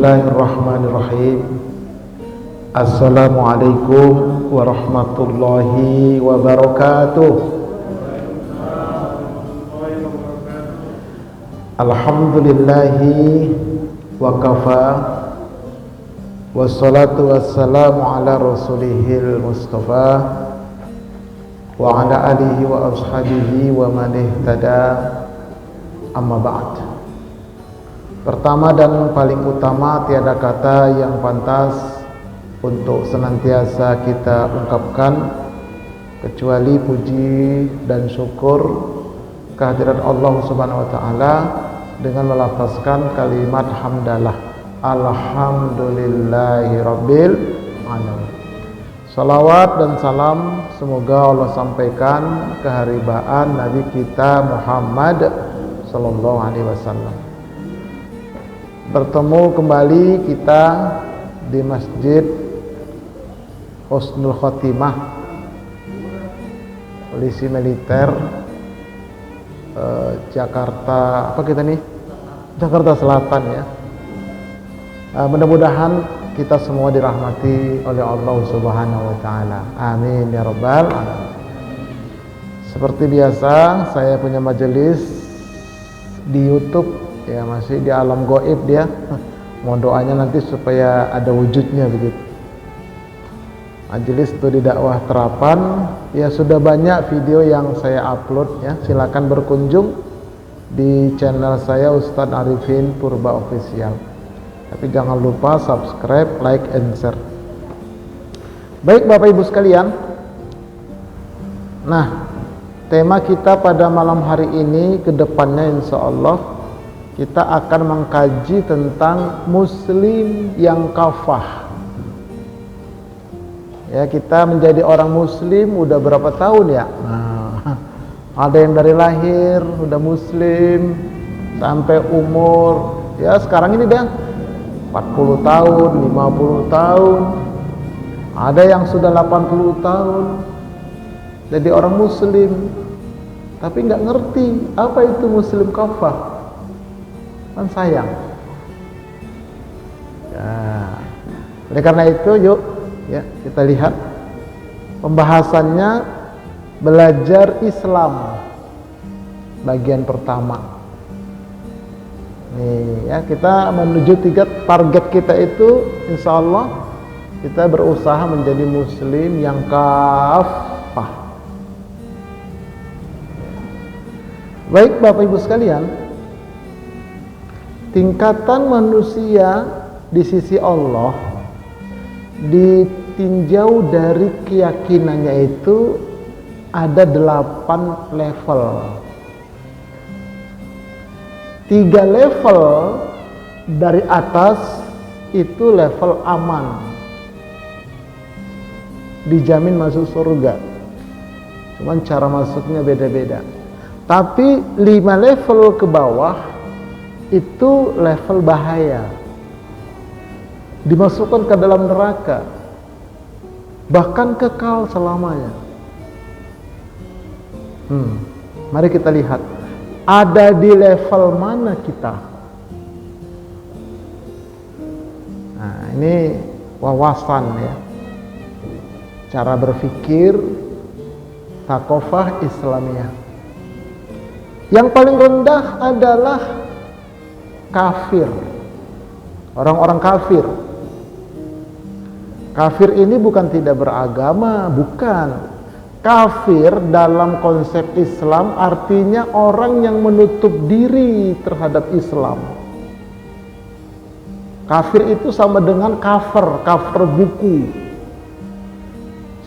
Bismillahirrahmanirrahim. Assalamualaikum warahmatullahi wabarakatuh. Alhamdulillahi wa kafa, wassalatu wassalamu ala rasulihil mustafa wa ala alihi wa ashabihi wa man ihtada, amma ba'd. Pertama dan paling utama, tiada kata yang pantas untuk senantiasa kita ungkapkan kecuali puji dan syukur kehadirat Allah Subhanahu wa taala dengan melafazkan kalimat hamdalah, alhamdulillahi rabbil alamin. Salawat dan salam semoga Allah sampaikan keharibaan Nabi kita Muhammad sallallahu alaihi wasallam. Bertemu kembali kita di Masjid Husnul Khotimah, Polisi Militer Jakarta, apa kita nih? Jakarta Selatan ya. Mudah-mudahan kita semua dirahmati oleh Allah Subhanahu wa taala. Amin ya rabbal alamin. Seperti biasa, saya punya majelis di YouTube ya, masih di alam gaib dia. Mohon doanya nanti supaya ada wujudnya begitu. Majelis Studi Dakwah Terapan ya, sudah banyak video yang saya upload ya. Silakan berkunjung di channel saya Ustadz Arifin Purba Official. Tapi jangan lupa subscribe, like, and share. Baik Bapak Ibu sekalian. Nah, tema kita pada malam hari ini, kedepannya insya Allah kita akan mengkaji tentang muslim yang kafah. Ya, kita menjadi orang muslim udah berapa tahun ya? Nah, ada yang dari lahir udah muslim sampai umur ya sekarang ini dah 40 tahun, 50 tahun. Ada yang sudah 80 tahun jadi orang muslim, tapi nggak ngerti apa itu muslim kafah. Kan sayang ya. Oleh karena itu yuk ya, kita lihat pembahasannya, belajar Islam bagian pertama nih ya. Kita menuju 3 target kita itu, insya Allah kita berusaha menjadi muslim yang kafah. Baik Bapak Ibu sekalian, tingkatan manusia di sisi Allah ditinjau dari keyakinannya itu ada 8 level. 3 level dari atas itu level aman, dijamin masuk surga. Cuman cara masuknya beda-beda. Tapi 5 level ke bawah itu level bahaya, dimasukkan ke dalam neraka, bahkan kekal selamanya. Mari kita lihat ada di level mana kita. Nah, ini wawasan ya, cara berpikir thaqafah Islamiyah. Yang paling rendah adalah kafir, orang-orang kafir. Kafir ini bukan tidak beragama, bukan. Kafir dalam konsep Islam artinya orang yang menutup diri terhadap Islam. Kafir itu sama dengan cover buku.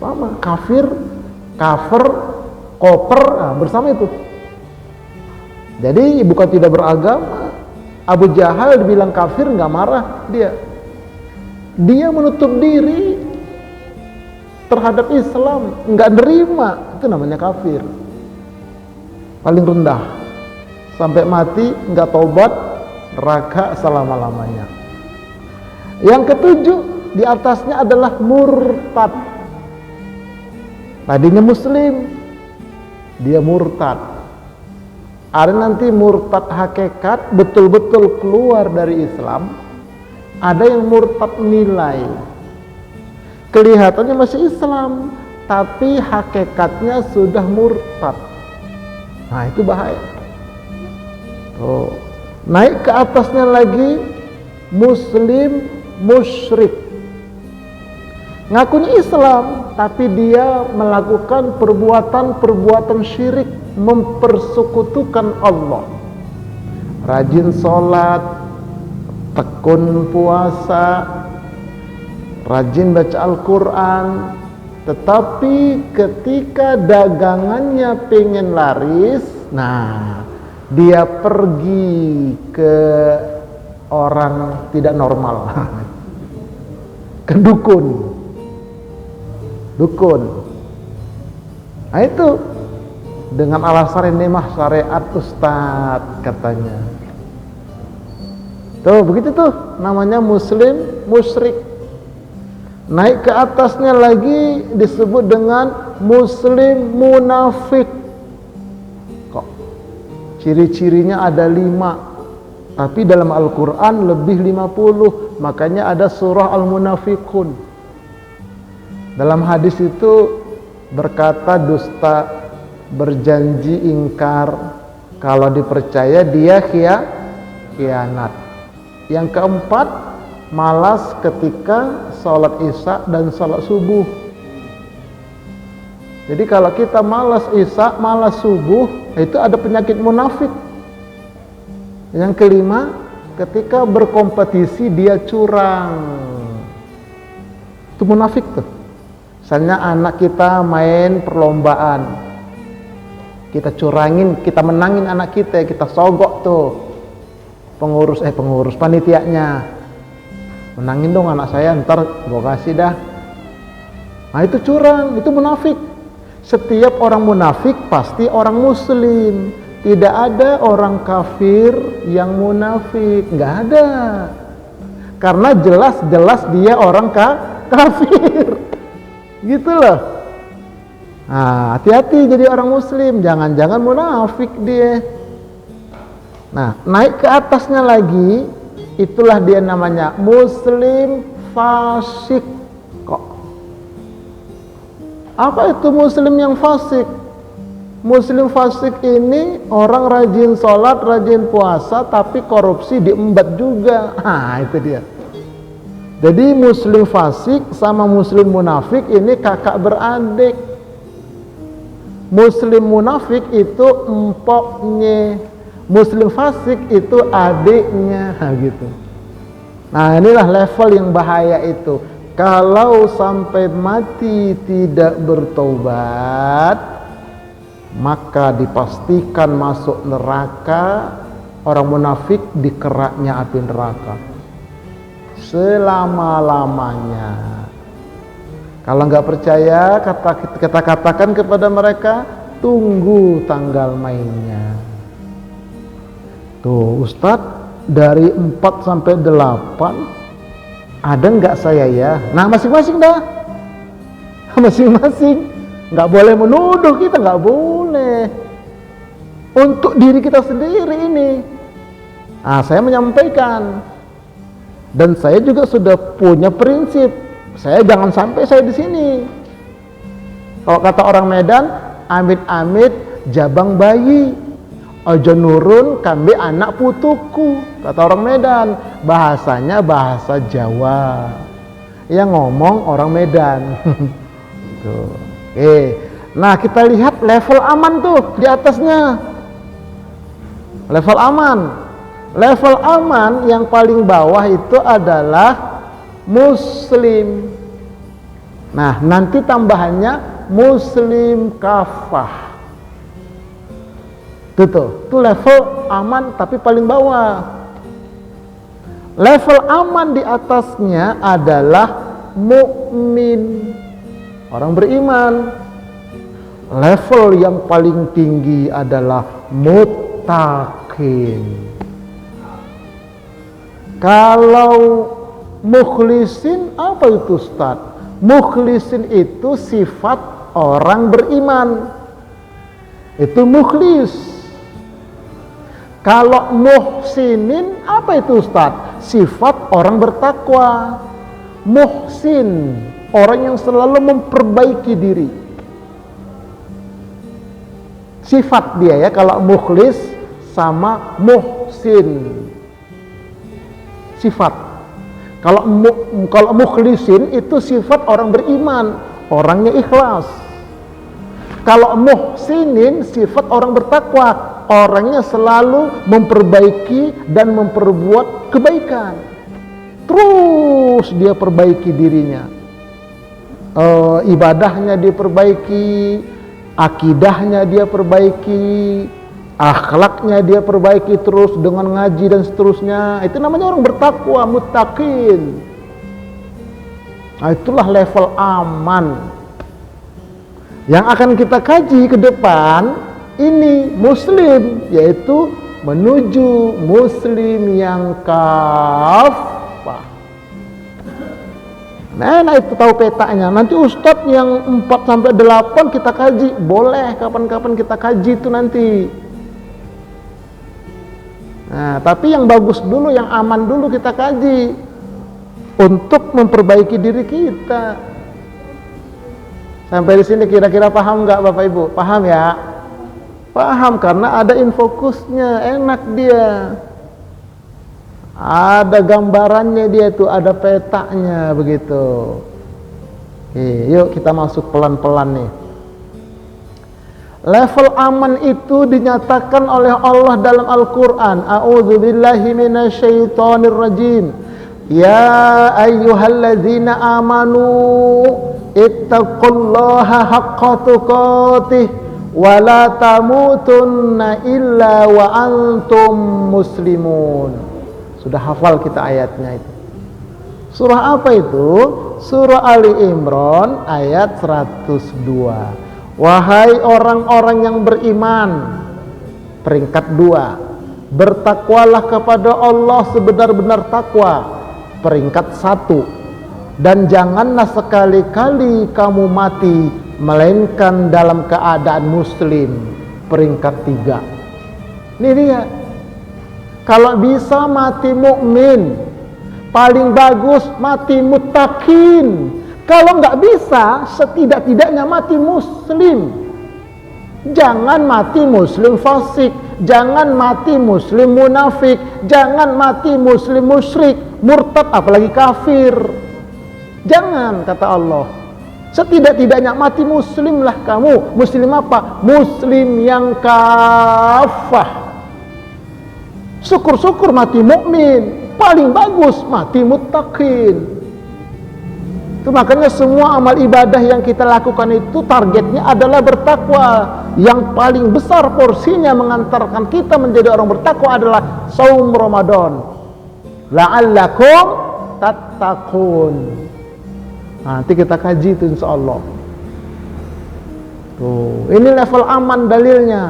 Sama, kafir, cover, koper, nah, bersama itu. Jadi bukan tidak beragama. Abu Jahal dibilang kafir nggak marah dia menutup diri terhadap Islam, nggak nerima, itu namanya kafir. Paling rendah, sampai mati nggak tobat, neraka selama-lamanya. Yang ketujuh di atasnya adalah murtad. Tadinya muslim, dia murtad. Ada nanti murtad hakikat, betul-betul keluar dari Islam, Ada yang murtad nilai, kelihatannya masih Islam, tapi hakikatnya sudah murtad. Nah, itu bahaya. Oh, naik ke atasnya lagi muslim musyrik. Ngakunya Islam, tapi dia melakukan perbuatan syirik, mempersekutukan Allah. Rajin sholat, tekun puasa, rajin baca Al-Quran, tetapi ketika dagangannya pengen laris, nah dia pergi ke orang tidak normal, ke dukun. Nah itu dengan alasan ini mah syariat Ustadz katanya. Tuh begitu tuh namanya muslim musyrik. Naik ke atasnya lagi disebut dengan muslim munafik. Kok ciri-cirinya ada 5, tapi dalam Al-Quran lebih 50. Makanya ada surah Al-Munafikun. Dalam hadis itu berkata dusta, berjanji ingkar, kalau dipercaya dia khianat. Yang keempat, malas ketika sholat isya dan sholat subuh. Jadi kalau kita malas isya, malas subuh, itu ada penyakit munafik. Yang kelima, ketika berkompetisi dia curang. Itu munafik tuh. Misalnya anak kita main perlombaan, kita curangin, kita menangin anak kita sogok tuh pengurus panitianya, menangin dong anak saya, ntar gua kasih dah. Nah itu curang, itu munafik. Setiap orang munafik pasti orang muslim. Tidak ada orang kafir yang munafik, nggak ada. Karena jelas-jelas dia orang kafir. Gitu loh. Nah, hati-hati jadi orang muslim, jangan-jangan munafik dia. Nah, naik ke atasnya lagi, itulah dia namanya muslim fasik. Kok? Apa itu muslim yang fasik? Muslim fasik ini orang rajin sholat, rajin puasa, tapi korupsi diembat juga. Nah, itu dia. Jadi muslim fasik sama muslim munafik ini kakak beradik. Muslim munafik itu empoknya, muslim fasik itu adiknya, gitu. Nah, inilah level yang bahaya itu. Kalau sampai mati tidak bertobat, maka dipastikan masuk neraka. Orang munafik di keraknya api neraka selama-lamanya. Kalau nggak percaya, kita katakan kepada mereka, tunggu tanggal mainnya. Tuh Ustadz, dari 4 sampai 8 ada nggak saya ya? Nah masing-masing dah, masing-masing. Nggak boleh menuduh, kita nggak boleh. Untuk diri kita sendiri ini. Nah, saya menyampaikan, dan saya juga sudah punya prinsip. Saya jangan sampai saya di sini. Kalau kata orang Medan, amit-amit jabang bayi, ojo nurun kambe anak putuku. Kata orang Medan, bahasanya bahasa Jawa. Yang ngomong orang Medan. Tuh. Oke. Nah, kita lihat level aman tuh di atasnya. Level aman. Level aman yang paling bawah itu adalah muslim. Nah, nanti tambahannya muslim kafah. Itu level aman tapi paling bawah. Level aman di atasnya adalah mukmin, orang beriman. Level yang paling tinggi adalah muttaqin. Kalau mukhlisin, apa itu Ustaz? Mukhlisin itu sifat orang beriman. Itu mukhlis. Kalau muhsinin, apa itu Ustaz? sifat orang bertakwa. Muhsin, orang yang selalu memperbaiki diri. Sifat dia ya, kalau mukhlis sama muhsin. Sifat. Kalau mukhlisin itu sifat orang beriman, orangnya ikhlas. Kalau muhsinin sifat orang bertakwa, orangnya selalu memperbaiki dan memperbuat kebaikan. Terus dia perbaiki dirinya, ibadahnya dia perbaiki, akidahnya dia perbaiki, akhlaknya dia perbaiki terus dengan ngaji dan seterusnya. Itu namanya orang bertakwa, muttaqin. Nah, itulah level aman yang akan kita kaji ke depan. Ini muslim, yaitu menuju muslim yang kafah. Nah, itu tahu petanya. Nanti ustadz yang 4-8 kita kaji, boleh kapan-kapan kita kaji itu nanti. Nah, tapi yang bagus dulu, yang aman dulu kita kaji untuk memperbaiki diri kita. Sampai di sini kira-kira paham nggak Bapak Ibu? Paham ya? Paham, karena ada infokusnya, enak dia. Ada gambarannya dia tuh, ada petanya begitu. Oke, yuk kita masuk pelan-pelan nih. Level aman itu dinyatakan oleh Allah dalam Al-Quran. A'udzubillahi minasyaitonirrajim. Ya ayyuhalladzina amanu ittaqullaha haqqa tuqatih wa la tamutunna illa wa antum muslimun. Sudah hafal kita ayatnya itu. Surah apa itu? Surah Ali Imran ayat 102. Wahai orang-orang yang beriman, peringkat 2, bertakwalah kepada Allah sebenar-benar takwa, peringkat 1, dan janganlah sekali-kali kamu mati melainkan dalam keadaan muslim, peringkat 3. Ini dia. Kalau bisa mati mukmin, paling bagus mati muttaqin. Kalau nggak bisa, setidak-tidaknya mati muslim. Jangan mati muslim fasik, jangan mati muslim munafik, jangan mati muslim musyrik, murtad, apalagi kafir. Jangan, kata Allah. Setidak-tidaknya mati muslimlah kamu. Muslim apa? Muslim yang kafah. Syukur-syukur mati mukmin, paling bagus mati muttaqin. Itu makanya semua amal ibadah yang kita lakukan itu targetnya adalah bertakwa. Yang paling besar porsinya mengantarkan kita menjadi orang bertakwa adalah saum Ramadan. La'allakum tattaqun. Nanti kita kaji itu insyaallah. Tuh, ini level aman dalilnya.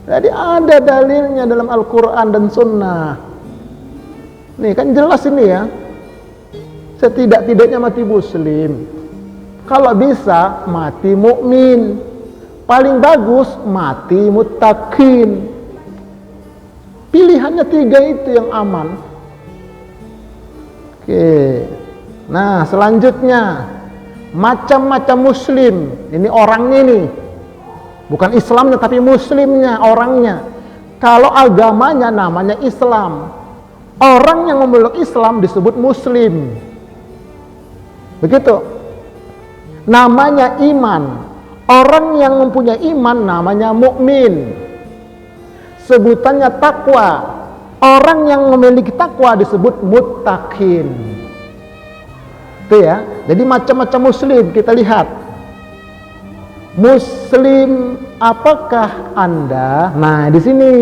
Jadi ada dalilnya dalam Al-Quran dan Sunnah. Nih kan jelas ini ya. Setidak-tidaknya mati muslim. Kalau bisa mati mukmin. Paling bagus mati muttaqin. Pilihannya 3 itu yang aman. Oke. Nah, selanjutnya macam-macam muslim. Ini orangnya nih. Bukan Islamnya tapi muslimnya, orangnya. Kalau agamanya namanya Islam, orang yang memeluk Islam disebut muslim. Begitu. Namanya iman. Orang yang mempunyai iman namanya mukmin. Sebutannya takwa. Orang yang memiliki takwa disebut muttaqin. Itu ya. Jadi macam-macam muslim kita lihat. Muslim apakah Anda? Nah, di sini.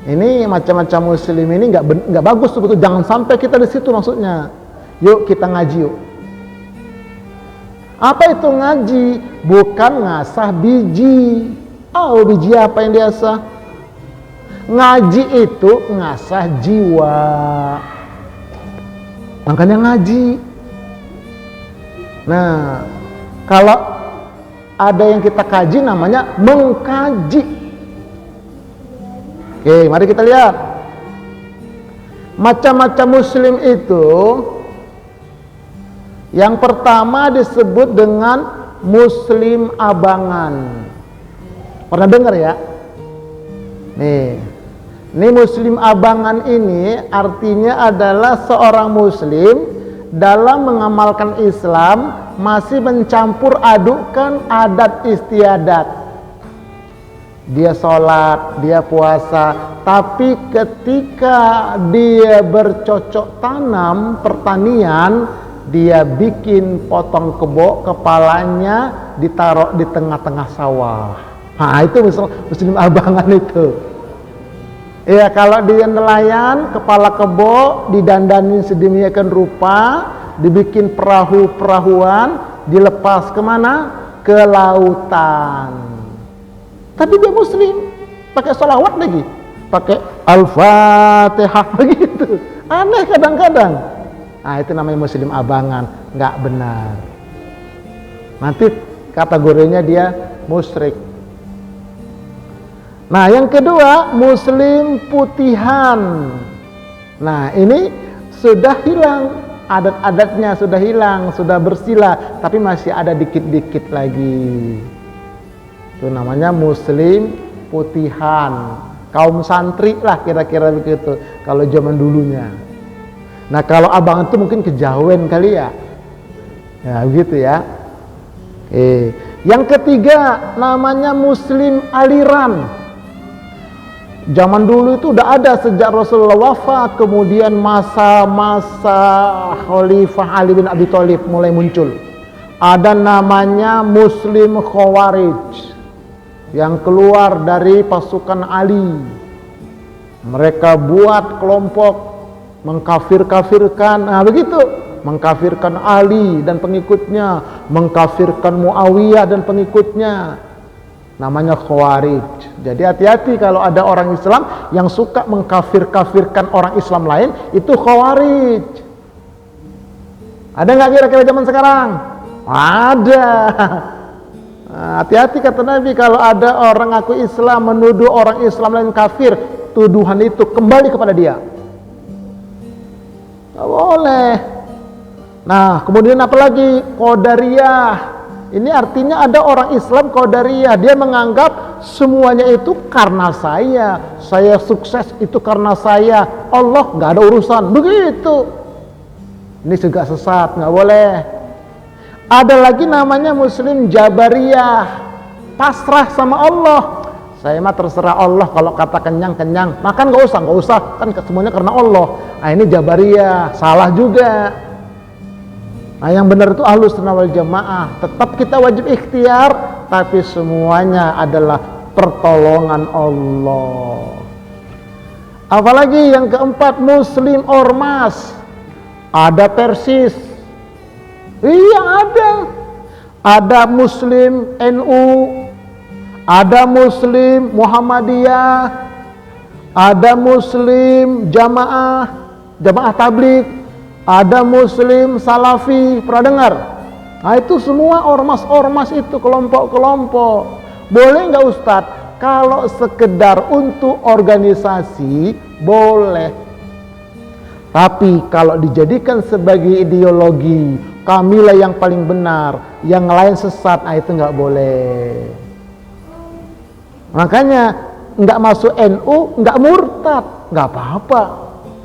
Ini macam-macam muslim ini nggak bagus sebetulnya. Jangan sampai kita di situ maksudnya. Yuk kita ngaji yuk. Apa itu ngaji? Bukan ngasah biji. Oh, biji apa yang biasa? Ngaji itu ngasah jiwa. Makanya ngaji. Nah, kalau ada yang kita kaji namanya mengkaji. Oke, mari kita lihat. Macam-macam muslim itu, yang pertama disebut dengan muslim abangan. Pernah dengar ya? Nih muslim abangan ini artinya adalah seorang muslim dalam mengamalkan Islam masih mencampur adukkan adat istiadat. Dia sholat, dia puasa, tapi ketika dia bercocok tanam pertanian, dia bikin potong kebo, kepalanya ditaruh di tengah-tengah sawah. Nah itu muslim abangan itu. Ya kalau dia nelayan, kepala kebo didandani sedemikian rupa, dibikin perahu-perahuan, dilepas kemana? Ke lautan. Tapi dia muslim, pakai sholawat lagi, pakai al-fatihah begitu. Aneh kadang-kadang. Nah itu namanya muslim abangan, nggak benar. Nanti kategorinya dia musyrik. Nah yang kedua, muslim putihan. Nah ini sudah hilang, adat-adatnya sudah hilang, sudah bersila, tapi masih ada dikit-dikit lagi. Itu namanya muslim putihan, kaum santri lah kira-kira begitu kalau zaman dulunya. Nah kalau abang itu mungkin kejawen kali ya, ya begitu ya. Yang ketiga namanya muslim aliran. Zaman dulu itu udah ada sejak Rasulullah wafat, kemudian masa-masa Khalifah Ali bin Abi Thalib mulai muncul. Ada namanya muslim khawarij yang keluar dari pasukan Ali. Mereka buat kelompok mengkafir-kafirkan, nah begitu, mengkafirkan Ali dan pengikutnya, mengkafirkan Muawiyah dan pengikutnya. Namanya khawarij. Jadi hati-hati kalau ada orang Islam yang suka mengkafir-kafirkan orang Islam lain, itu khawarij. Ada nggak kira-kira zaman sekarang? Ada. Hati-hati kata Nabi kalau ada orang ngaku Islam menuduh orang Islam lain kafir, tuduhan itu kembali kepada dia. Nggak boleh. Nah kemudian apa lagi? Qadariyah. Ini artinya ada orang Islam Qadariyah, dia menganggap semuanya itu karena saya sukses itu karena saya, Allah nggak ada urusan, begitu. Ini juga sesat, nggak boleh. Ada lagi namanya muslim Jabariyah, pasrah sama Allah. Saya mah terserah Allah, kalau kata kenyang, kenyang, makan nggak usah, kan semuanya karena Allah. Nah ini Jabariyah, salah juga. Nah yang benar itu Ahlus Sunnah wal Jamaah, tetap kita wajib ikhtiar, tapi semuanya adalah pertolongan Allah. Apalagi yang keempat, muslim ormas. Ada Persis, iya ada muslim NU, ada muslim Muhammadiyah, ada muslim Jamaah Tabligh, ada muslim Salafi, pernah dengar? Nah itu semua ormas-ormas itu, kelompok-kelompok. Boleh nggak Ustadz? Kalau sekedar untuk organisasi, boleh. Tapi kalau dijadikan sebagai ideologi, kamilah yang paling benar, yang lain sesat, nah itu nggak boleh. Makanya nggak masuk NU, nggak murtad, nggak apa-apa.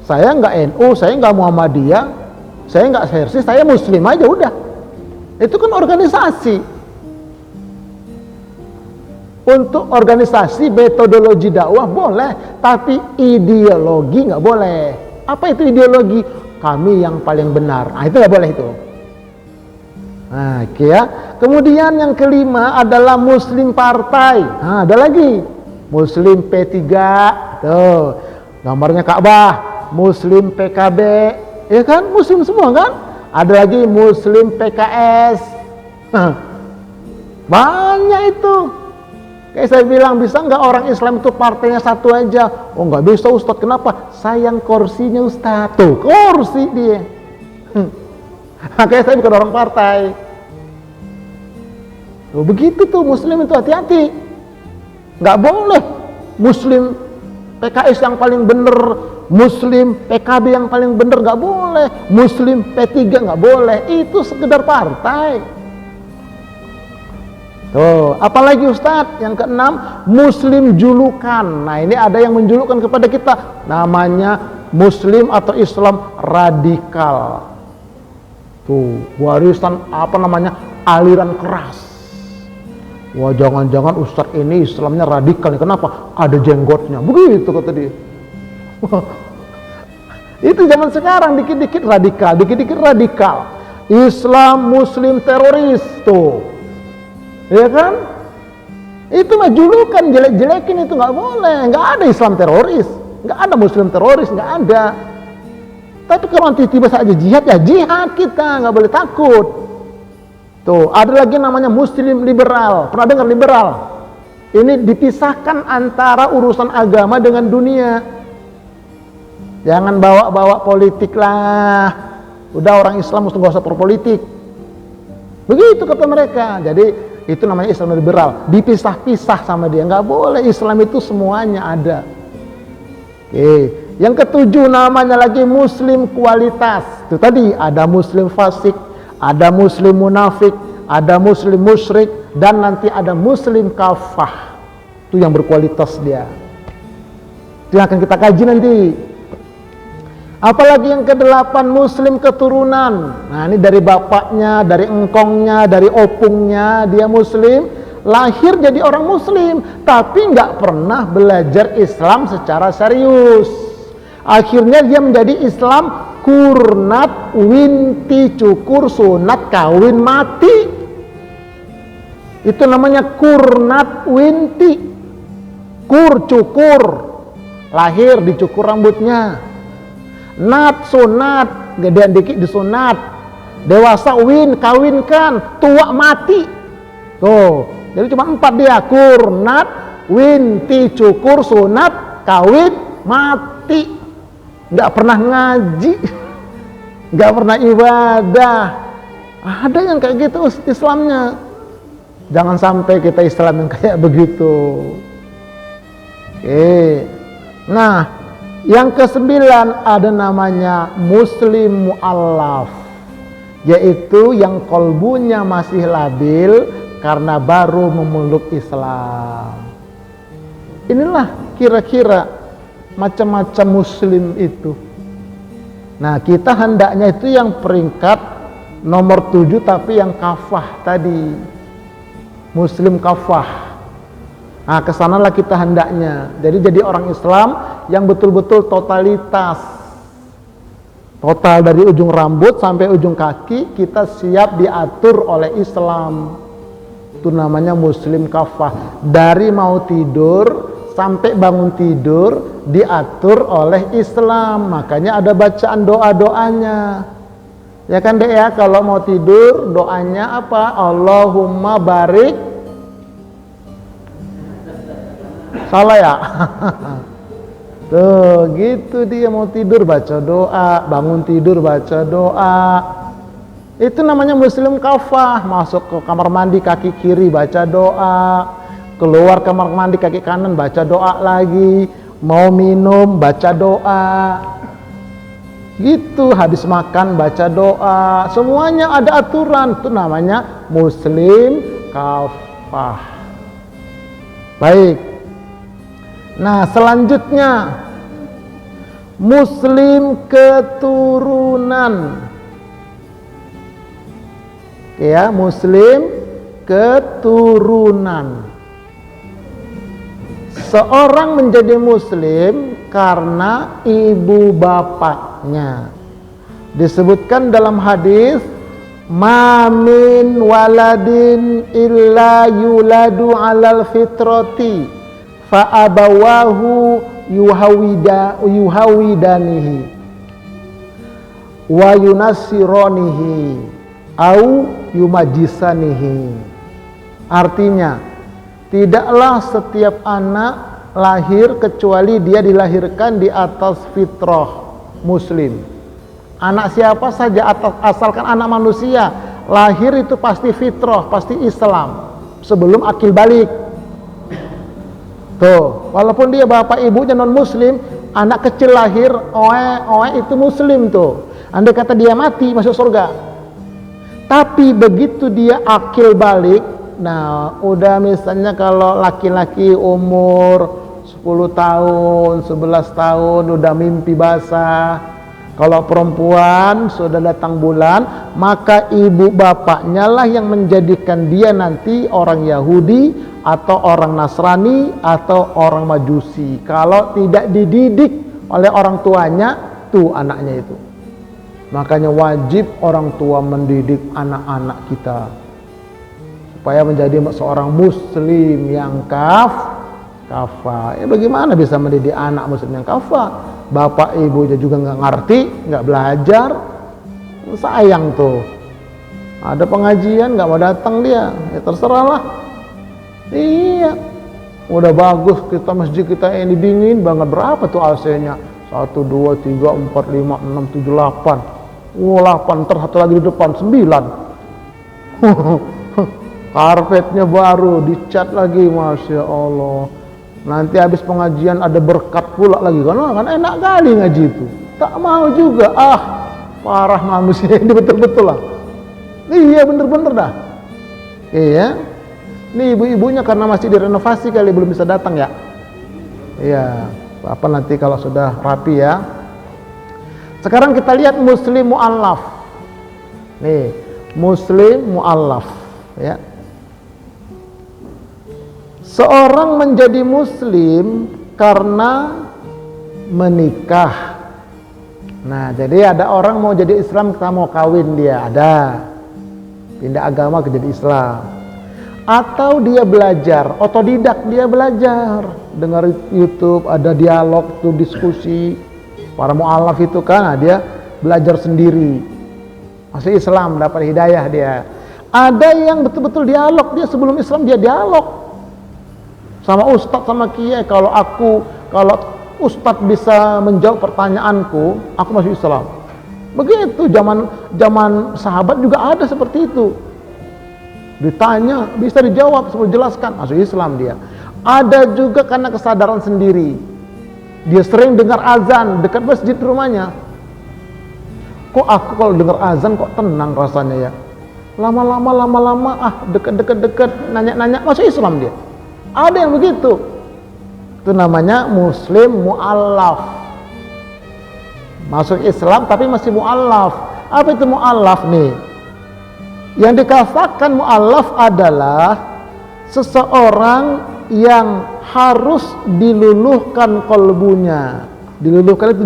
Saya nggak NU, saya nggak Muhammadiyah, saya nggak Persis, saya Muslim aja udah. Itu kan organisasi. Untuk organisasi metodologi dakwah boleh, tapi ideologi nggak boleh. Apa itu ideologi? Kami yang paling benar. Nah itu nggak boleh itu. Nah, oke ya. Kemudian yang kelima adalah muslim partai. Nah, ada lagi muslim P3. Tuh, gambarnya Ka'bah. Muslim PKB, ya kan? Muslim semua kan? Ada lagi muslim PKS. Banyak itu. Kayak saya bilang, bisa nggak orang Islam itu partainya satu aja? Oh nggak bisa Ustadz, kenapa? Sayang kursinya Ustadz. Tuh, kursi dia. Makanya saya bukan orang partai. Tuh, begitu tuh Muslim itu, hati-hati. Nggak boleh Muslim PKS yang paling bener, Muslim PKB yang paling benar nggak boleh, Muslim P3 nggak boleh, itu sekedar partai. Tuh, apalagi Ustadz, yang keenam, Muslim julukan. Nah, ini ada yang menjulukan kepada kita, namanya Muslim atau Islam radikal. Tuh, warisan apa namanya, aliran keras. Wah, jangan-jangan Ustadz ini Islamnya radikal. Kenapa? Ada jenggotnya. Begitu kata dia. Itu zaman sekarang, dikit-dikit radikal, dikit-dikit radikal. Islam Muslim teroris tuh. Ya kan? Itu mah julukan, jelek-jelekin, itu nggak boleh. Nggak ada Islam teroris, nggak ada Muslim teroris, nggak ada. Tapi kalau nanti tiba saja jihad, ya jihad kita, nggak boleh takut. Tuh, ada lagi namanya Muslim liberal. Pernah dengar liberal? Ini dipisahkan antara urusan agama dengan dunia. Jangan bawa-bawa politik lah. Udah, orang Islam mesti nggak usah berpolitik. Begitu kata mereka. Jadi itu namanya Islam liberal, dipisah-pisah sama dia, nggak boleh. Islam itu semuanya ada. Oke, yang ketujuh namanya lagi Muslim kualitas. Itu tadi ada Muslim fasik, ada Muslim munafik, ada Muslim musyrik, dan nanti ada Muslim kafah. Itu yang berkualitas dia. Itu yang akan kita kaji nanti. Apalagi yang kedelapan, Muslim keturunan. Nah, ini dari bapaknya, dari engkongnya, dari opungnya, dia Muslim, lahir jadi orang Muslim, tapi nggak pernah belajar Islam secara serius. Akhirnya dia menjadi Islam kurnat, winti, cukur, sunat, kawin, mati. Itu namanya kurnat, winti. Kur, cukur, lahir dicukur rambutnya. Nat, sunat, gedean dikit disunat. Dewasa, win, kawinkan. Tua, mati. Tuh, jadi cuma 4 dia. Kurnat, winti, cukur, sunat, kawin, mati. Nggak pernah ngaji, nggak pernah ibadah. Ada yang kayak gitu Islamnya. Jangan sampai kita Islam yang kayak begitu. Oke. Nah, yang ke-9 ada namanya Muslim mu'allaf, yaitu yang kolbunya masih labil karena baru memeluk Islam. Inilah kira-kira macam-macam Muslim itu. Nah, kita hendaknya itu yang peringkat nomor 7, tapi yang kafah tadi, Muslim kafah. Nah, kesanalah kita hendaknya. Jadi orang Islam yang betul-betul totalitas. Total dari ujung rambut sampai ujung kaki kita siap diatur oleh Islam. Itu namanya Muslim kafah. Dari mau tidur sampai bangun tidur diatur oleh Islam. Makanya ada bacaan doa-doanya. Ya kan Dek ya, kalau mau tidur doanya apa? Allahumma barik. Salah ya? Tuh, gitu dia mau tidur baca doa, bangun tidur baca doa. Itu namanya Muslim kafah. Masuk ke kamar mandi kaki kiri baca doa, keluar kamar mandi kaki kanan baca doa lagi, mau minum baca doa. Gitu, habis makan baca doa. Semuanya ada aturan. Itu namanya Muslim kafah. Baik. Nah, selanjutnya Muslim keturunan. Ya, Muslim keturunan. Seorang menjadi Muslim karena ibu bapaknya. Disebutkan dalam hadis, "Ma min waladin illa yuladu 'alal fitrati." Fa'abawahu yuhawidanihi wa yunassironihi au yumajisanihi. Artinya, tidaklah setiap anak lahir kecuali dia dilahirkan di atas fitrah Muslim. Anak siapa saja, asalkan anak manusia lahir itu pasti fitrah, pasti Islam sebelum akil balik. Tuh, walaupun dia bapak ibunya non muslim, anak kecil lahir, oe itu muslim tuh. Andai kata dia mati masuk surga. Tapi begitu dia akil balik, nah udah misalnya kalau laki-laki umur 10 tahun, 11 tahun udah mimpi basah. Kalau perempuan sudah datang bulan, maka ibu bapaknya lah yang menjadikan dia nanti orang Yahudi atau orang Nasrani atau orang Majusi. Kalau tidak dididik oleh orang tuanya, tuh anaknya itu. Makanya wajib orang tua mendidik anak-anak kita supaya menjadi seorang muslim yang kafah. Bagaimana bisa mendidik anak muslim yang kafah? Bapak ibunya juga nggak ngerti, nggak belajar, sayang tuh. Ada pengajian nggak mau datang dia, ya terserah lah. Iya, udah bagus kita masjid kita ini dingin banget, berapa tuh AC-nya? 1, 2, 3, 4, 5, 6, 7, 8. 8, ntar satu lagi di depan 9. Karpetnya baru, dicat lagi, masya Allah. Nanti habis pengajian ada berkat pula lagi, kan enak kali ngaji itu. Tak mau juga, parah manusia ini betul-betul lah. Iya bener-bener dah. Iya. Ini ibu-ibunya karena masih direnovasi kali belum bisa datang ya. Iya. Apa nanti kalau sudah rapi ya. Sekarang kita lihat muslim mu'allaf. Nih, muslim mu'allaf ya. Seorang menjadi muslim karena menikah. Nah, jadi ada orang mau jadi Islam, kita mau kawin dia, ada. Pindah agama ke jadi Islam. Atau dia belajar, otodidak dia belajar. Dengar YouTube, ada dialog tuh, diskusi. Para mu'alaf itu kan, dia belajar sendiri. Masih Islam, dapat hidayah dia. Ada yang betul-betul dialog, dia sebelum Islam dia dialog sama ustadz sama kiai. Kalau ustadz bisa menjawab pertanyaanku, aku masuk Islam. Begitu zaman sahabat juga ada seperti itu. Ditanya bisa dijawab, sebelum jelaskan, masuk Islam dia. Ada juga karena kesadaran sendiri. Dia sering dengar azan dekat masjid rumahnya. Kok aku kalau dengar azan kok tenang rasanya ya. Lama-lama dekat nanya-nanya, masuk Islam dia. Ada yang begitu. Itu namanya muslim mu'allaf. Masuk Islam tapi masih mu'allaf. Apa itu mu'allaf nih? Yang dikatakan mu'allaf adalah seseorang yang harus diluluhkan kolbunya. Diluluhkan itu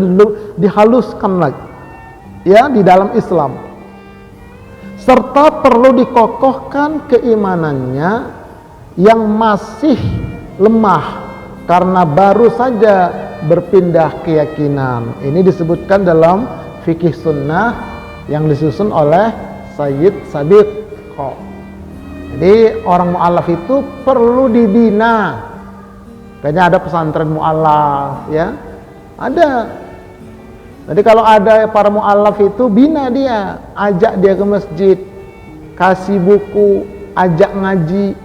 dihaluskan lagi. Ya, di dalam Islam. Serta perlu dikokohkan keimanannya yang masih lemah karena baru saja berpindah keyakinan. Ini disebutkan dalam fikih sunnah yang disusun oleh Sayyid Sabiq. Jadi orang mu'allaf itu perlu dibina. Kayaknya ada pesantren mu'allaf ya. Ada. Jadi kalau ada para mu'allaf itu bina dia, ajak dia ke masjid, kasih buku, ajak ngaji.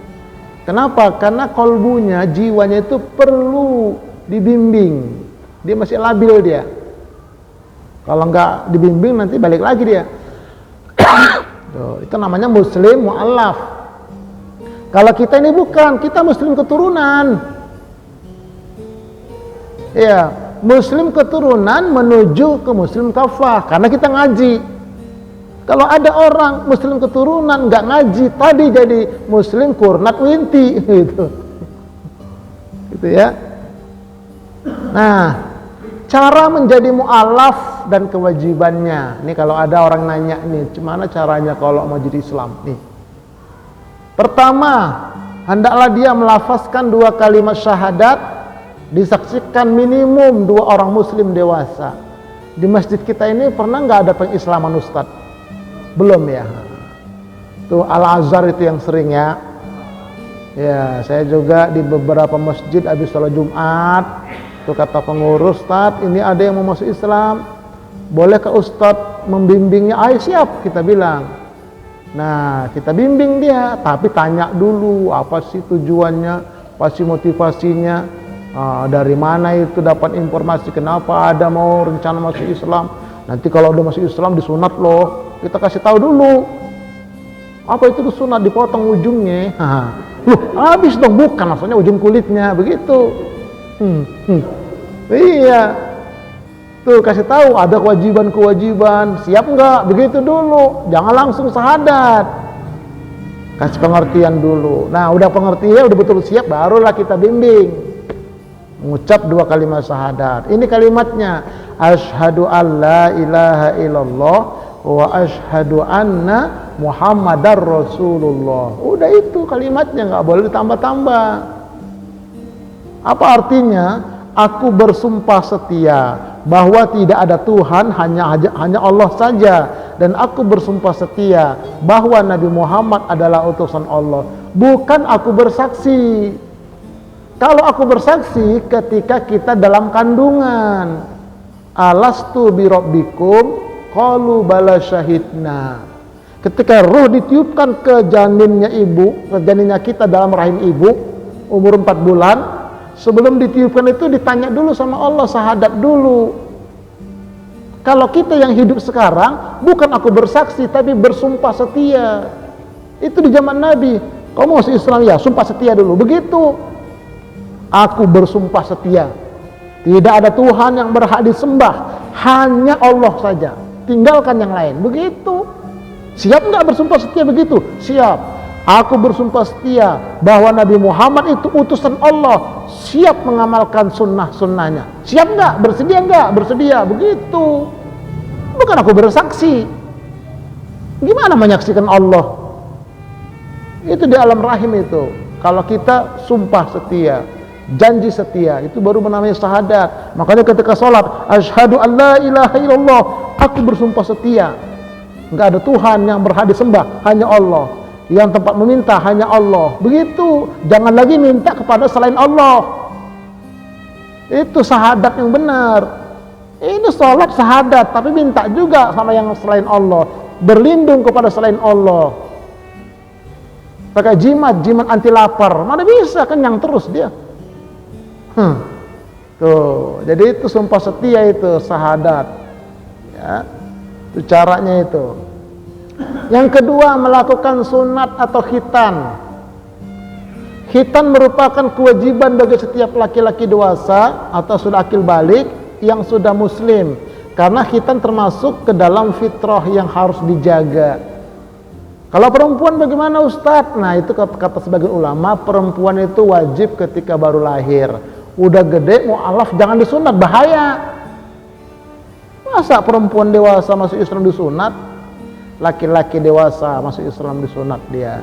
Kenapa? Karena kolbunya, jiwanya itu perlu dibimbing. Dia masih labil dia. Kalau nggak dibimbing nanti balik lagi dia. Tuh, itu namanya muslim mu'allaf. Kalau kita ini bukan, kita muslim keturunan. Ya, muslim keturunan menuju ke muslim kafah karena kita ngaji. Kalau ada orang muslim keturunan nggak ngaji, tadi jadi muslim kurnat winti gitu. Gitu ya. Nah, cara menjadi mu'allaf dan kewajibannya. Ini kalau ada orang nanya nih, gimana caranya kalau mau jadi Islam nih? Pertama, hendaklah dia melafazkan 2 kalimat syahadat, disaksikan minimum 2 orang muslim dewasa. Di masjid kita ini pernah nggak ada pengislaman ustadz? Belum ya. Tuh Al-Azhar itu yang sering ya. Ya, saya juga di beberapa masjid habis sholat Jumat, tuh kata pengurus, "Ustaz, ini ada yang mau masuk Islam. Boleh ke Ustaz membimbingnya?" "Ayo siap," kita bilang. Nah, kita bimbing dia, tapi tanya dulu apa sih tujuannya, apa sih motivasinya. Dari mana itu dapat informasi kenapa ada mau rencana masuk Islam? Nanti kalau udah masuk Islam disunat loh. Kita kasih tahu dulu. Apa itu disunat? Dipotong ujungnya. Loh, habis dong, bukan maksudnya ujung kulitnya, begitu. Iya. Tuh kasih tahu ada kewajiban-kewajiban, siap enggak? Begitu dulu. Jangan langsung syahadat. Kasih pengertian dulu. Nah, udah pengertian, udah betul siap, barulah kita bimbing. Mengucap 2 kalimat syahadat. Ini kalimatnya, asyhadu alla ilaha illallah wa asyhadu anna Muhammadar Rasulullah. Udah itu kalimatnya, nggak boleh ditambah-tambah. Apa artinya? Aku bersumpah setia bahwa tidak ada Tuhan, hanya Allah saja, dan aku bersumpah setia bahwa Nabi Muhammad adalah utusan Allah. Bukan aku bersaksi. Kalau aku bersaksi ketika kita dalam kandungan, alastu birabbikum qalu bala syahidna. Ketika ruh ditiupkan ke janinnya ibu, ke janinnya kita dalam rahim ibu umur 4 bulan, sebelum ditiupkan itu ditanya dulu sama Allah, syahadat dulu. Kalau kita yang hidup sekarang, bukan aku bersaksi tapi bersumpah setia. Itu di zaman Nabi. Kamu masuk Islam ya, sumpah setia dulu. Begitu. Aku bersumpah setia. Tidak ada Tuhan yang berhak disembah, hanya Allah saja. Tinggalkan yang lain. Begitu. Siap nggak bersumpah setia begitu? Siap. Aku bersumpah setia bahwa Nabi Muhammad itu utusan Allah. Siap mengamalkan sunnah-sunnahnya. Siap nggak? Bersedia nggak? Bersedia. Begitu. Bukan aku bersaksi. Gimana menyaksikan Allah? Itu di alam rahim itu. Kalau kita sumpah setia, janji setia, itu baru namanya syahadat. Makanya ketika sholat, asyhadu an la ilaha illallah, aku bersumpah setia, nggak ada Tuhan yang berhak disembah, hanya Allah. Yang tempat meminta hanya Allah. Begitu. Jangan lagi minta kepada selain Allah. Itu syahadat yang benar. Ini sholat syahadat, tapi minta juga sama yang selain Allah, berlindung kepada selain Allah. Pakai jimat anti lapar, mana bisa, kenyang terus dia. Tuh, jadi itu sumpah setia, itu syahadat. Ya, itu caranya itu. Yang kedua, melakukan sunat atau khitan. Khitan merupakan kewajiban bagi setiap laki-laki dewasa atau sudah akil balik yang sudah muslim, karena khitan termasuk ke dalam fitrah yang harus dijaga. Kalau perempuan bagaimana Ustadz? Nah, itu kata sebagian ulama, perempuan itu wajib ketika baru lahir. Udah gede mu'alaf jangan disunat, bahaya. Masa perempuan dewasa masuk Islam disunat? Laki-laki dewasa masuk Islam disunat dia.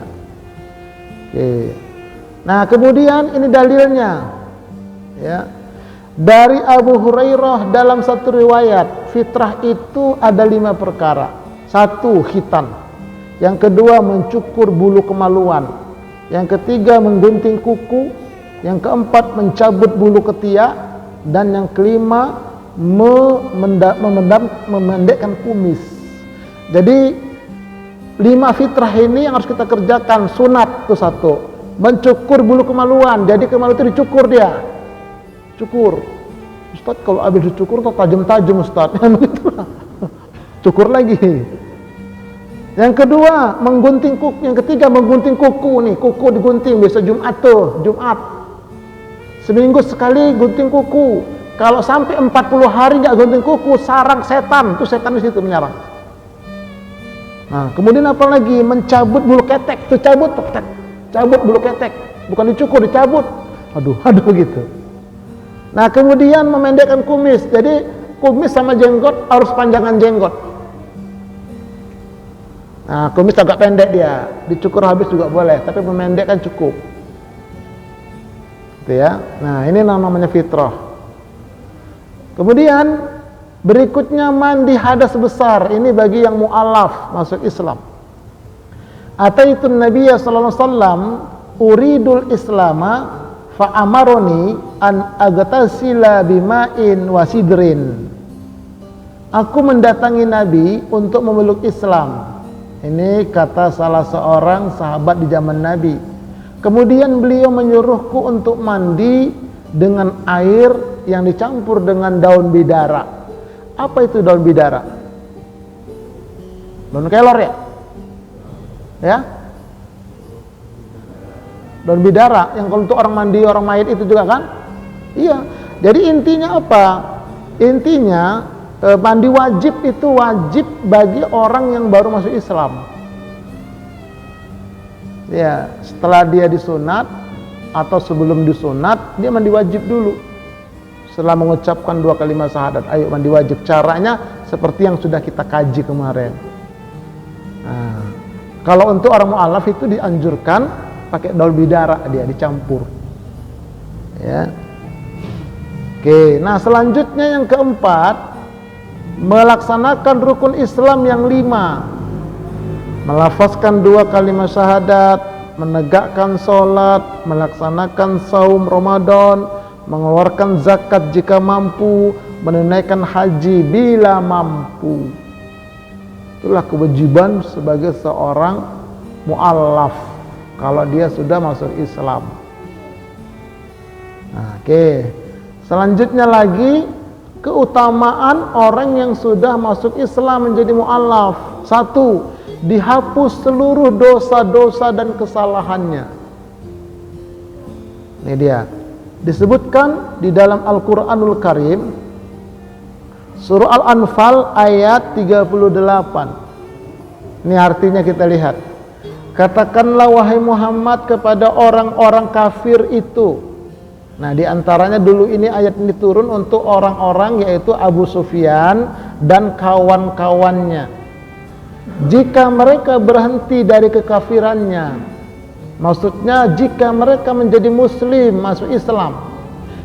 Oke. Nah, kemudian ini dalilnya. Ya. Dari Abu Hurairah dalam satu riwayat, fitrah itu ada 5 perkara. 1, khitan. Yang kedua, mencukur bulu kemaluan. Yang ketiga, menggunting kuku. Yang keempat, mencabut bulu ketiak. Dan yang kelima, memendekkan kumis. Jadi 5 fitrah ini yang harus kita kerjakan. Sunat itu 1, mencukur bulu kemaluan. Jadi kemaluan itu dicukur dia. Cukur. Ustaz, kalau habis dicukur kok tajam-tajam Ustaz. Cukur lagi. Yang kedua, menggunting kuku. Yang ketiga, menggunting kuku nih. Kuku digunting biasa Jumat tuh, Jumat. Seminggu sekali gunting kuku. Kalau sampai 40 hari nggak gunting kuku, sarang setan. Tuh setan di situ menyerang. Nah, kemudian apa lagi? Mencabut bulu ketek. Tuh cabut, cabut bulu ketek. Bukan dicukur, dicabut. Aduh gitu. Nah, kemudian memendekkan kumis. Jadi kumis sama jenggot harus panjangan jenggot. Nah, kumis agak pendek dia, dicukur habis juga boleh, tapi memendekkan cukup. Gitu ya. Nah, ini namanya fitrah. Kemudian berikutnya mandi hadas besar. Ini bagi yang mu'alaf masuk Islam. Ataitun Nabiyya sallallahu alaihi wasallam uridul islama fa'amaroni an agatasila bima'in wasidrin. Aku mendatangi Nabi untuk memeluk Islam. Ini kata salah seorang sahabat di zaman Nabi. Kemudian beliau menyuruhku untuk mandi dengan air yang dicampur dengan daun bidara. Apa itu daun bidara? Daun kelor ya? Ya? Daun bidara yang kalau untuk orang mandi, orang mayit itu juga kan? Iya. Jadi intinya apa? Intinya mandi wajib itu wajib bagi orang yang baru masuk Islam. Ya, setelah dia disunat atau sebelum disunat, dia mandi wajib dulu. Setelah mengucapkan 2 kalimat syahadat, ayo mandi wajib. Caranya seperti yang sudah kita kaji kemarin. Nah, kalau untuk orang mu'alaf itu dianjurkan pakai daun bidara, dia dicampur. Ya. Oke, nah selanjutnya yang keempat, melaksanakan rukun Islam yang 5. Melafazkan 2 kalimat syahadat, menegakkan sholat, melaksanakan saum Ramadan, mengeluarkan zakat jika mampu, menunaikan haji bila mampu. Itulah kewajiban sebagai seorang mu'allaf kalau dia sudah masuk Islam. Nah, oke. Selanjutnya lagi, keutamaan orang yang sudah masuk Islam menjadi mu'allaf. 1, dihapus seluruh dosa-dosa dan kesalahannya. Ini dia. Disebutkan di dalam Al-Qur'anul Karim, surah Al-Anfal ayat 38. Ini artinya kita lihat. Katakanlah wahai Muhammad kepada orang-orang kafir itu. Nah, di antaranya dulu ini ayat ini turun untuk orang-orang yaitu Abu Sufyan dan kawan-kawannya. Jika mereka berhenti dari kekafirannya, maksudnya jika mereka menjadi muslim, masuk Islam,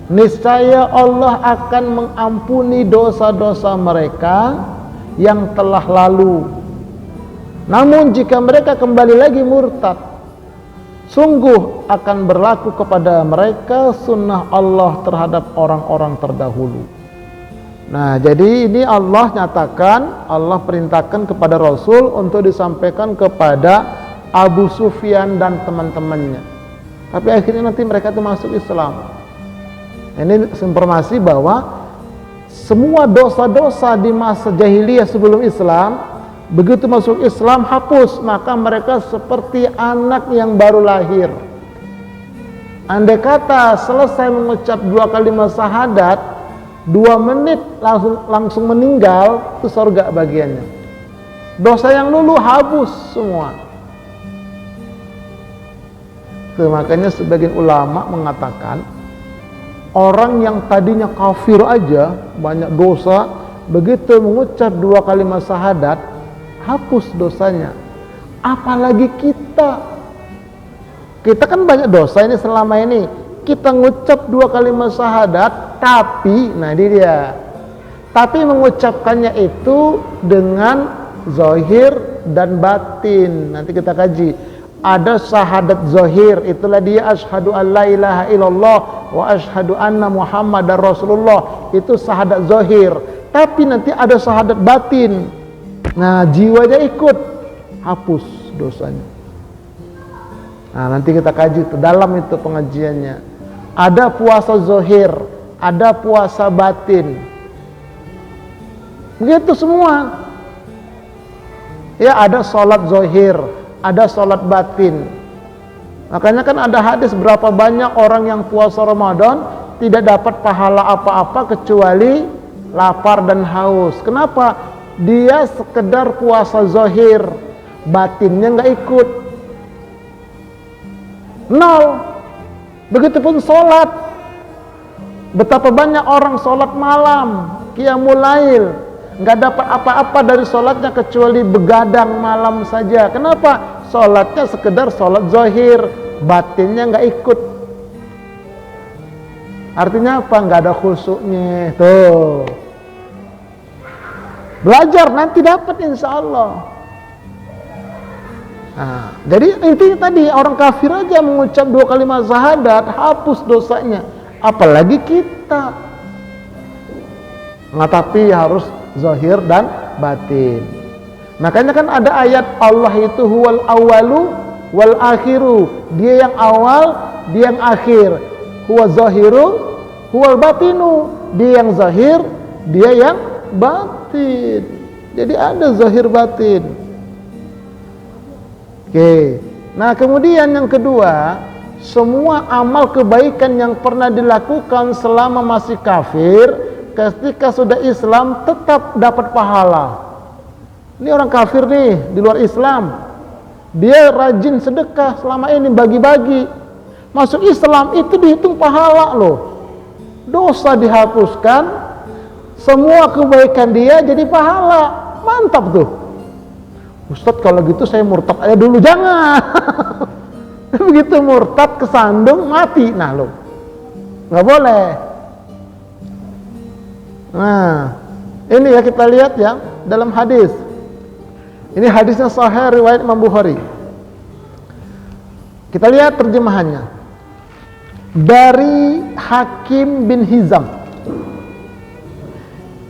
niscaya Allah akan mengampuni dosa-dosa mereka yang telah lalu. Namun jika mereka kembali lagi murtad, sungguh akan berlaku kepada mereka sunnah Allah terhadap orang-orang terdahulu. Nah, jadi ini Allah nyatakan, Allah perintahkan kepada Rasul untuk disampaikan kepada Abu Sufyan dan teman-temannya. Tapi akhirnya nanti mereka itu masuk Islam. Ini informasi bahwa semua dosa-dosa di masa jahiliyah sebelum Islam, begitu masuk Islam hapus, maka mereka seperti anak yang baru lahir. Andai kata selesai mengucap 2 kalimat syahadat, 2 menit langsung meninggal, itu surga bagiannya. Dosa yang dulu hapus semua. Itu makanya sebagian ulama mengatakan, orang yang tadinya kafir aja banyak dosa, begitu mengucap 2 kalimat syahadat hapus dosanya. Apalagi kita kan banyak dosa ini selama ini. Kita ngucap 2 kalimat syahadat, tapi nah ini dia, tapi mengucapkannya itu dengan zahir dan batin. Nanti kita kaji. Ada syahadat zahir, itulah dia asyhadu an la ilaha illallah wa asyhadu anna muhammadar rasulullah, itu syahadat zahir. Tapi nanti ada syahadat batin. Nah, jiwanya ikut, hapus dosanya. Nah, nanti kita kaji ke dalam itu pengajiannya. Ada puasa zahir, ada puasa batin. Begitu semua. Ya, ada sholat zahir, ada sholat batin. Makanya kan ada hadis berapa banyak orang yang puasa Ramadan tidak dapat pahala apa-apa kecuali lapar dan haus. Kenapa? Dia sekedar puasa zahir, batinnya nggak ikut, 0. Begitupun sholat. Betapa banyak orang sholat malam, qiyamul lail, nggak dapat apa-apa dari sholatnya kecuali begadang malam saja. Kenapa? Sholatnya sekedar sholat zahir, batinnya nggak ikut. Artinya apa? Nggak ada khusyuknya. Tuh, belajar nanti dapat insya Allah. Nah, jadi intinya tadi orang kafir aja mengucap 2 kalimat syahadat hapus dosanya, apalagi kita. Nah, tapi harus zahir dan batin. Makanya kan ada ayat Allah itu huwal awalu wal akhiru, dia yang awal, dia yang akhir. Huwa zahiru huwal batinu, dia yang zahir, dia yang batin. Jadi ada zahir batin. Oke. Nah, kemudian yang kedua, semua amal kebaikan yang pernah dilakukan selama masih kafir, ketika sudah Islam tetap dapat pahala. Ini orang kafir nih, di luar Islam. Dia rajin sedekah selama ini, bagi-bagi. Masuk Islam itu dihitung pahala loh. Dosa dihapuskan, semua kebaikan dia jadi pahala. Mantap tuh. Ustadz, kalau gitu saya murtad aja dulu. Jangan. Begitu murtad kesandung mati. Nah lo, nggak boleh. Nah, ini ya kita lihat ya dalam hadis. Ini hadisnya sahih riwayat Imam Bukhari. Kita lihat terjemahannya. Dari Hakim bin Hizam.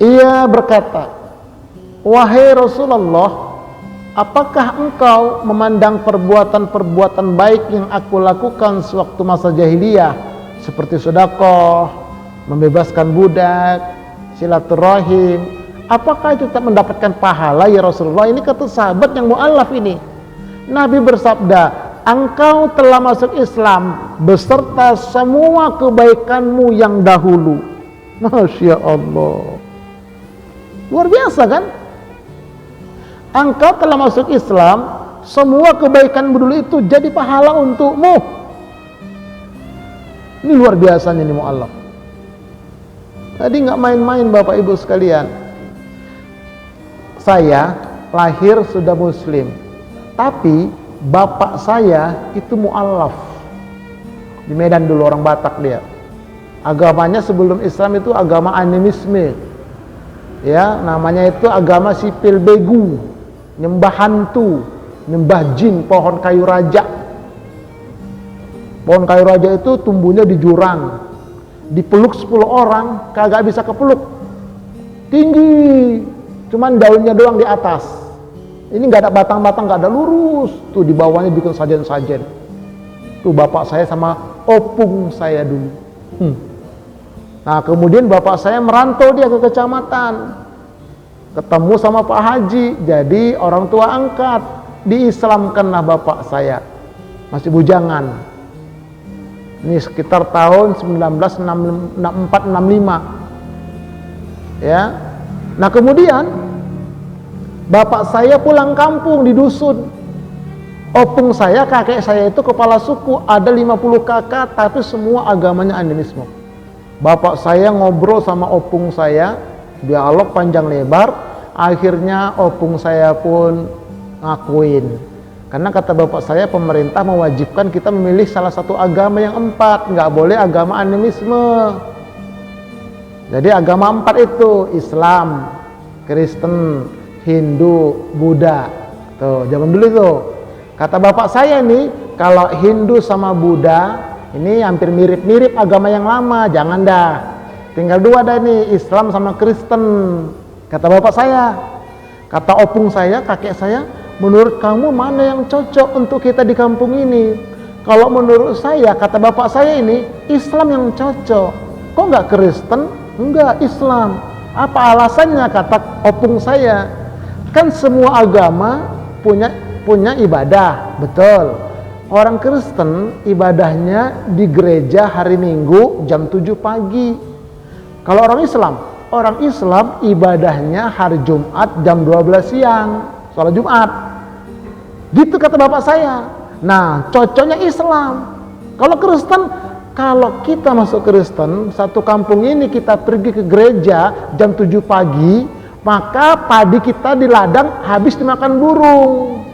Ia berkata, wahai Rasulullah, apakah engkau memandang perbuatan-perbuatan baik yang aku lakukan sewaktu masa jahiliyah, seperti sedekah, membebaskan budak, silaturahim, apakah itu tak mendapatkan pahala ya Rasulullah? Ini kata sahabat yang mu'allaf ini. Nabi bersabda, engkau telah masuk Islam beserta semua kebaikanmu yang dahulu. Masya Allah, luar biasa kan? Engkau telah masuk Islam, semua kebaikanmu dulu itu jadi pahala untukmu. Ini luar biasanya nih mu'allaf. Tadi nggak main-main Bapak Ibu sekalian. Saya lahir sudah muslim, tapi bapak saya itu mu'allaf. Di Medan dulu, orang Batak dia. Agamanya sebelum Islam itu agama animisme. Ya, namanya itu agama sipil begu, nyembah hantu, nyembah jin, pohon kayu raja. Pohon kayu raja itu tumbuhnya di jurang. Dipeluk 10 orang, kagak bisa kepeluk. Tinggi, cuman daunnya doang di atas. Ini nggak ada batang-batang, nggak ada lurus. Tuh di bawahnya bikin sajen-sajen. Tuh bapak saya sama opung saya dulu. Nah kemudian bapak saya merantau dia ke kecamatan, ketemu sama Pak Haji, jadi orang tua angkat. Diislamkanlah bapak saya, masih bujangan. Ini sekitar tahun 1964-65. Ya. Nah kemudian bapak saya pulang kampung di dusun. Opung saya, kakek saya itu kepala suku, ada 50 kakak, tapi semua agamanya animisme. Bapak saya ngobrol sama opung saya, dialog panjang lebar, akhirnya opung saya pun ngakuin. Karena kata bapak saya, pemerintah mewajibkan kita memilih salah satu agama yang 4, nggak boleh agama animisme. Jadi agama 4 itu Islam, Kristen, Hindu, Buddha. Tuh, zaman dulu itu. Kata bapak saya nih, kalau Hindu sama Buddha ini hampir mirip-mirip agama yang lama, jangan dah. Tinggal 2 dah nih, Islam sama Kristen. Kata bapak saya. Kata opung saya, kakek saya, menurut kamu mana yang cocok untuk kita di kampung ini? Kalau menurut saya, kata bapak saya ini, Islam yang cocok. Kok nggak Kristen? Enggak, Islam. Apa alasannya? Kata opung saya, kan semua agama punya ibadah, betul. Orang Kristen ibadahnya di gereja hari Minggu jam 7 pagi. Kalau orang Islam ibadahnya hari Jumat jam 12 siang, sholat Jumat. Gitu kata bapak saya. Nah, cocoknya Islam. Kalau Kristen, kalau kita masuk Kristen, satu kampung ini kita pergi ke gereja jam 7 pagi, maka padi kita di ladang habis dimakan burung.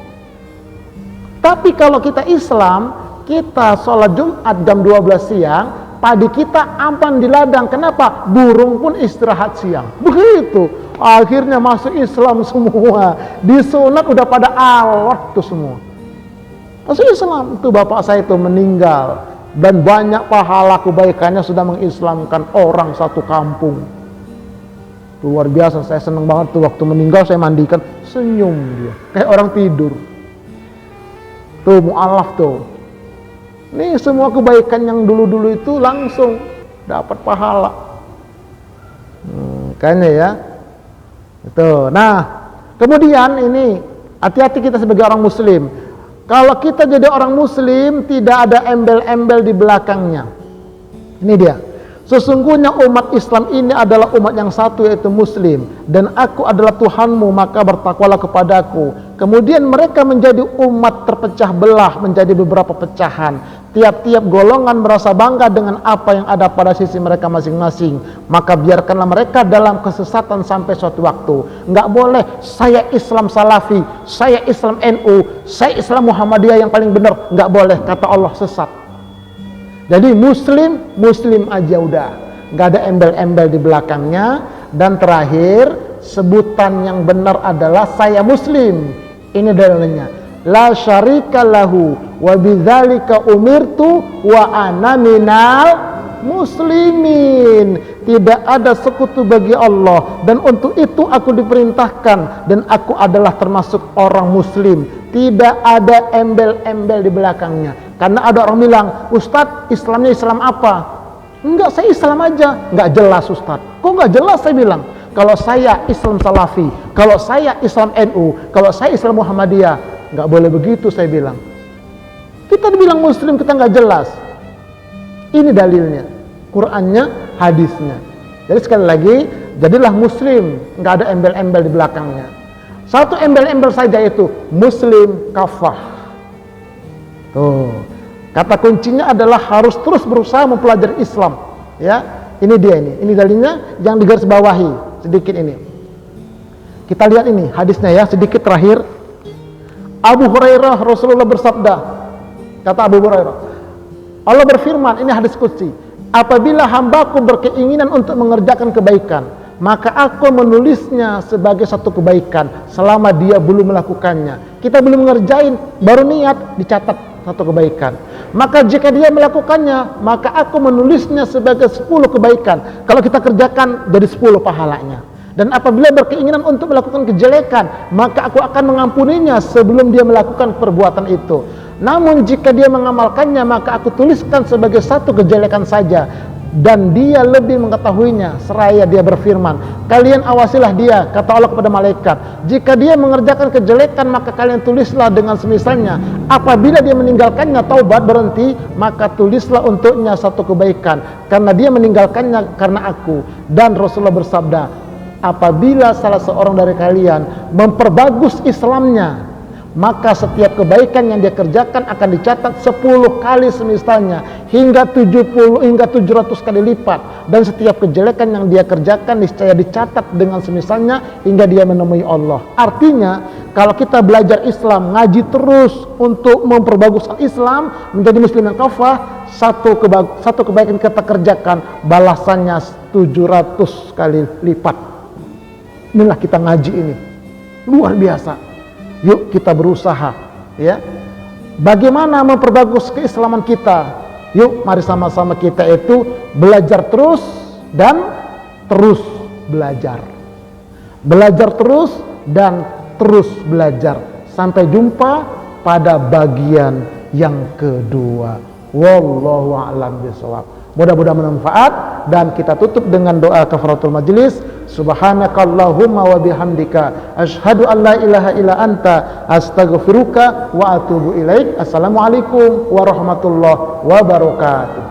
Tapi kalau kita Islam, kita sholat Jumat jam 12 siang, padi kita aman di ladang. Kenapa? Burung pun istirahat siang. Begitu. Akhirnya masuk Islam semua. Disunat udah pada alot tuh semua. Masuk Islam. Tuh bapak saya itu meninggal. Dan banyak pahala kebaikannya sudah mengislamkan orang satu kampung. Luar biasa, saya seneng banget tuh waktu meninggal saya mandikan, senyum dia. Kayak orang tidur. Tuh mu'alaf tuh. Nih semua kebaikan yang dulu-dulu itu langsung dapat pahala. Kayaknya ya. Itu. Nah, kemudian ini hati-hati kita sebagai orang muslim. Kalau kita jadi orang muslim tidak ada embel-embel di belakangnya. Ini dia. Sesungguhnya umat Islam ini adalah umat yang satu, yaitu muslim, dan aku adalah Tuhanmu, maka bertakwalah kepadaku. Kemudian mereka menjadi umat terpecah belah menjadi beberapa pecahan. Tiap-tiap golongan merasa bangga dengan apa yang ada pada sisi mereka masing-masing. Maka biarkanlah mereka dalam kesesatan sampai suatu waktu. Enggak boleh saya Islam Salafi, saya Islam NU, saya Islam Muhammadiyah yang paling benar. Enggak boleh, kata Allah, sesat. Jadi muslim aja udah, nggak ada embel-embel di belakangnya. Dan terakhir, sebutan yang benar adalah saya muslim. Ini dalilnya. La syarika lahu wa bidzalika umirtu wa ana minal muslimin. Tidak ada sekutu bagi Allah, dan untuk itu aku diperintahkan, dan aku adalah termasuk orang muslim. Tidak ada embel-embel di belakangnya. Karena ada orang bilang, Ustadz, Islamnya Islam apa? Enggak, saya Islam aja. Enggak jelas, Ustadz. Kok enggak jelas? Saya bilang, kalau saya Islam Salafi, kalau saya Islam NU, kalau saya Islam Muhammadiyah. Enggak boleh begitu, saya bilang. Kita dibilang muslim, kita enggak jelas. Ini dalilnya, Qur'annya, hadisnya. Jadi sekali lagi, jadilah muslim, enggak ada embel-embel di belakangnya. Satu embel-embel saja, itu muslim kafah. Tuh, kata kuncinya adalah harus terus berusaha mempelajari Islam. Ya, ini dia ini dalilnya yang digarisbawahi sedikit ini. Kita lihat ini hadisnya ya, sedikit terakhir. Abu Hurairah, Rasulullah bersabda, kata Abu Hurairah, Allah berfirman, ini hadis qudsi, apabila hambaku berkeinginan untuk mengerjakan kebaikan, maka aku menulisnya sebagai satu kebaikan selama dia belum melakukannya. Kita belum mengerjain, baru niat, dicatat satu kebaikan. Maka jika dia melakukannya, maka aku menulisnya sebagai 10 kebaikan. Kalau kita kerjakan, jadi 10 pahalanya. Dan apabila berkeinginan untuk melakukan kejelekan, maka aku akan mengampuninya sebelum dia melakukan perbuatan itu. Namun jika dia mengamalkannya, maka aku tuliskan sebagai satu kejelekan saja, dan dia lebih mengetahuinya. Seraya dia berfirman, kalian awasilah dia, kata Allah kepada malaikat, jika dia mengerjakan kejelekan, maka kalian tulislah dengan semisalnya. Apabila dia meninggalkannya, taubat, berhenti, maka tulislah untuknya satu kebaikan, karena dia meninggalkannya karena aku. Dan Rasulullah bersabda, apabila salah seorang dari kalian memperbagus Islamnya, maka setiap kebaikan yang dia kerjakan akan dicatat 10 kali semisalnya, hingga 700 kali lipat. Dan setiap kejelekan yang dia kerjakan niscaya dicatat dengan semisalnya hingga dia menemui Allah. Artinya, kalau kita belajar Islam, ngaji terus untuk memperbagus Islam, menjadi muslim yang kafah, satu kebaikan kita kerjakan, balasannya 700 kali lipat. Inilah kita ngaji ini, luar biasa. Yuk kita berusaha, ya. Bagaimana memperbagus keislaman kita? Yuk mari sama-sama kita itu belajar terus dan terus belajar. Belajar terus dan terus belajar. Sampai jumpa pada bagian yang kedua. Wallahu a'lam bishawab. Mudah-mudahan bermanfaat, dan kita tutup dengan doa kafaratul majlis. Subhanakallahumma wa bihamdika asyhadu an la ilaha illa anta astaghfiruka wa atubu ilaik. Assalamualaikum warahmatullahi wabarakatuh.